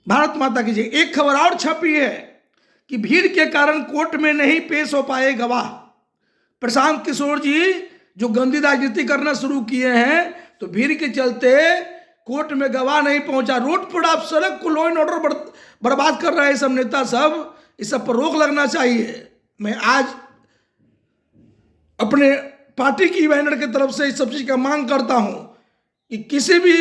भारत माता की जय। एक खबर और छपी है कि भीड़ के कारण कोर्ट में नहीं पेश हो पाए गवाह। प्रशांत किशोर जी जो गंदी राजनीति करना शुरू किए हैं, तो भीड़ के चलते कोर्ट में गवाह नहीं पहुंचा। रोड पर आप सड़क को लॉ एंड ऑर्डर बर्बाद कर रहे हैं सब नेता सब, इस सब पर रोक लगना चाहिए। मैं आज अपने पार्टी की बैनर की तरफ से इस सब चीज का मांग करता हूं कि किसी भी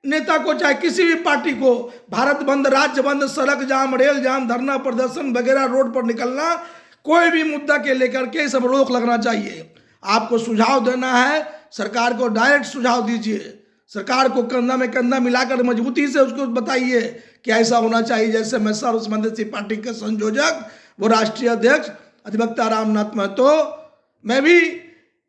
नेता को, चाहे किसी भी पार्टी को, भारत बंद, राज्य बंद, सड़क जाम, रेल जाम, धरना प्रदर्शन वगैरह, रोड पर निकलना, कोई भी मुद्दा के लेकर के सब रोक लगना चाहिए। आपको सुझाव देना है, सरकार को डायरेक्ट सुझाव दीजिए। सरकार को कंधा में कंधा मिलाकर मजबूती से उसको बताइए कि ऐसा होना चाहिए। जैसे मैं सर्वसम्मति पार्टी के संयोजक व राष्ट्रीय अध्यक्ष अधिवक्ता रामनाथ महतो, मैं भी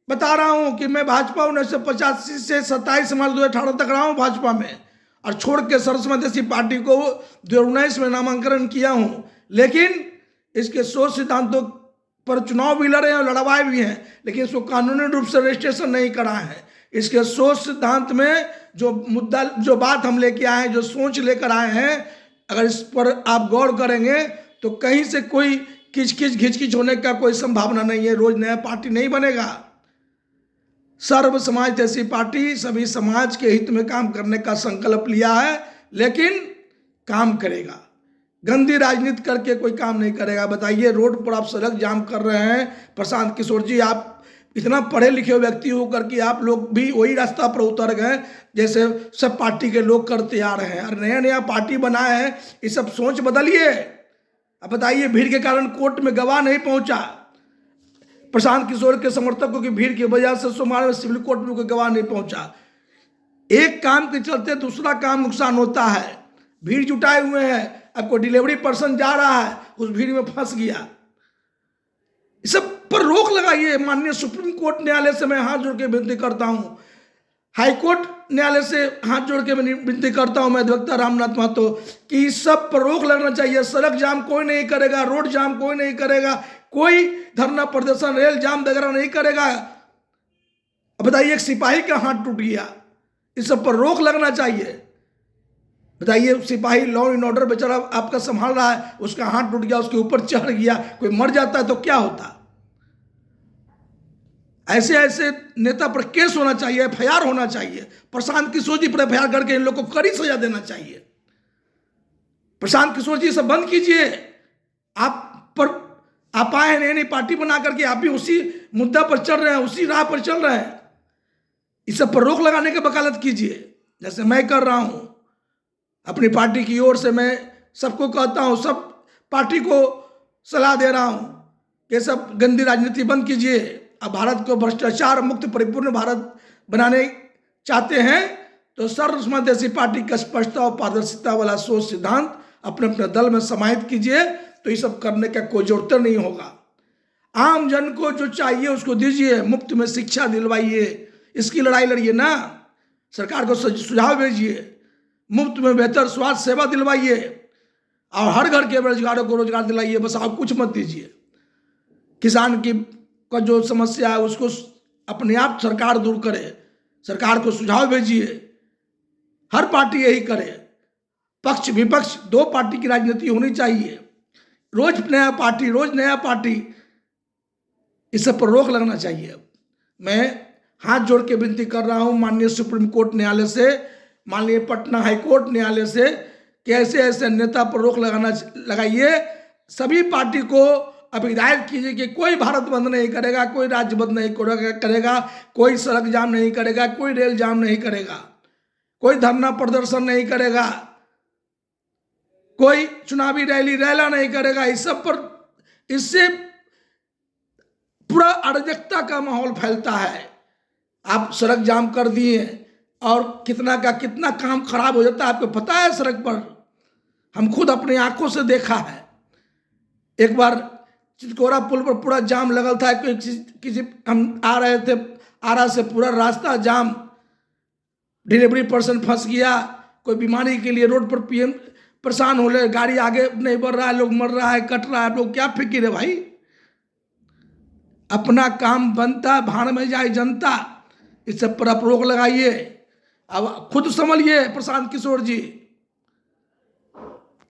बता रहा हूं कि मैं भाजपा 1985 से 27 मार्च 2018 तक रहा हूं भाजपा में, और छोड़ के सर्वसम्मति पार्टी को 2019 में नामांकन किया हूं। लेकिन इसके 100 सिद्धांतों पर चुनाव भी लड़े हैं और लड़वाए भी हैं, लेकिन इसको कानूनी रूप से रजिस्ट्रेशन नहीं कराए हैं। इसके 100 सिद्धांत में जो मुद्दा, जो बात हम लेके आए हैं, जो सोच लेकर आए हैं, अगर इस पर आप गौर करेंगे तो कहीं से कोई किचकिच घिचकिच होने का कोई संभावना नहीं है। रोज नया पार्टी नहीं बनेगा। सर्व समाज जैसी पार्टी सभी समाज के हित में काम करने का संकल्प लिया है, लेकिन काम करेगा। गंदी राजनीति करके कोई काम नहीं करेगा। बताइए, रोड पर आप सड़क जाम कर रहे हैं। प्रशांत किशोर जी, आप इतना पढ़े लिखे व्यक्ति होकर के आप लोग भी वही रास्ता पर उतर गए जैसे सब पार्टी के लोग करते आ रहे हैं। और नया नया पार्टी बनाए हैं, ये सब सोच बदलिए। अब बताइए, भीड़ के कारण कोर्ट में गवाह नहीं पहुंचा। प्रशांत किशोर के समर्थकों की भीड़ की वजह से सोमवार में सिविल कोर्ट में कोई गवाह नहीं पहुंचा। एक काम के चलते दूसरा काम नुकसान होता है। भीड़ जुटाए हुए हैं, अब कोई डिलीवरी पर्सन जा रहा है, उस भीड़ में फंस गया। इस सब पर रोक लगाइए। माननीय सुप्रीम कोर्ट न्यायालय से मैं हाथ जोड़ के विनती करता हूं, हाई कोर्ट न्यायालय से हाथ जोड़ के विनती करता हूं मैं अधिवक्ता रामनाथ महतो कि इस सब पर रोक लगना चाहिए। सड़क जाम कोई नहीं करेगा, रोड जाम कोई नहीं करेगा, कोई धरना प्रदर्शन, रेल जाम वगैरह नहीं करेगा। अब बताइए, एक सिपाही का हाथ टूट गया, इस सब पर रोक लगना चाहिए। बताइए, सिपाही लॉ एंड ऑर्डर बेचारा आपका संभाल रहा है, उसका हाथ टूट गया, उसके ऊपर चढ़ गया, कोई मर जाता है तो क्या होता। ऐसे ऐसे नेता पर केस होना चाहिए, एफआईआर होना चाहिए। प्रशांत किशोर जी पर एफआईआर करके इन लोग को कड़ी सजा देना चाहिए। प्रशांत किशोर जी सब बंद कीजिए। आप आए हैं नई पार्टी बना करके, आप भी उसी मुद्दा पर चल रहे हैं, उसी राह पर चल रहे हैं। इस सब पर रोक लगाने की वकालत कीजिए, जैसे मैं कर रहा हूं। अपनी पार्टी की ओर से मैं सबको कहता हूं, सब पार्टी को सलाह दे रहा हूं कि सब गंदी राजनीति बंद कीजिए। अब भारत को भ्रष्टाचार मुक्त परिपूर्ण भारत बनाने चाहते हैं तो सर्वसम्मति जैसी पार्टी का स्पष्टता और पारदर्शिता वाला सोच सिद्धांत अपने अपने दल में समाहित कीजिए, तो ये सब करने का कोई जरूरत नहीं होगा। आम जन को जो चाहिए उसको दीजिए, मुफ्त में शिक्षा दिलवाइए, इसकी लड़ाई लड़िए ना। सरकार को सुझाव भेजिए, मुफ्त में बेहतर स्वास्थ्य सेवा दिलवाइए, और हर घर के बेरोजगारों को रोजगार दिलाइए। बस आप कुछ मत दीजिए। किसान की का जो समस्या है उसको अपने आप सरकार दूर करे। सरकार को सुझाव भेजिए, हर पार्टी यही करे। पक्ष विपक्ष दो पार्टी की राजनीति होनी चाहिए। रोज नया पार्टी, रोज नया पार्टी, इस सब पर रोक लगना चाहिए। मैं हाथ जोड़ के विनती कर रहा हूं माननीय सुप्रीम कोर्ट न्यायालय से, माननीय पटना हाई कोर्ट न्यायालय से कि ऐसे ऐसे नेता पर रोक लगाइए। सभी पार्टी को अब हिदायत कीजिए कि कोई भारत बंद नहीं करेगा, कोई राज्य बंद नहीं करेगा, कोई सड़क जाम नहीं करेगा, कोई रेल जाम नहीं करेगा, कोई धरना प्रदर्शन नहीं करेगा, कोई चुनावी रैला नहीं करेगा। इस सब पर, इससे पूरा अराजकता का माहौल फैलता है। आप सड़क जाम कर दिए और कितना का कितना काम खराब हो जाता है, आपको पता है। सड़क पर हम खुद अपनी आंखों से देखा है। एक बार चितकोरा पुल पर पूरा जाम लगल था, किसी हम आ रहे थे, आरा से पूरा रास्ता जाम, डिलीवरी पर्सन फंस गया, कोई बीमारी के लिए रोड पर पीएम परेशान हो रहे, गाड़ी आगे नहीं बढ़ रहा है, लोग मर रहा है, कट रहा है, लोग क्या फिक्र है भाई। अपना काम बनता, भाड़ में जाए जनता। इस सब पर आप रोक लगाइए। अब खुद संभलिए प्रशांत किशोर जी।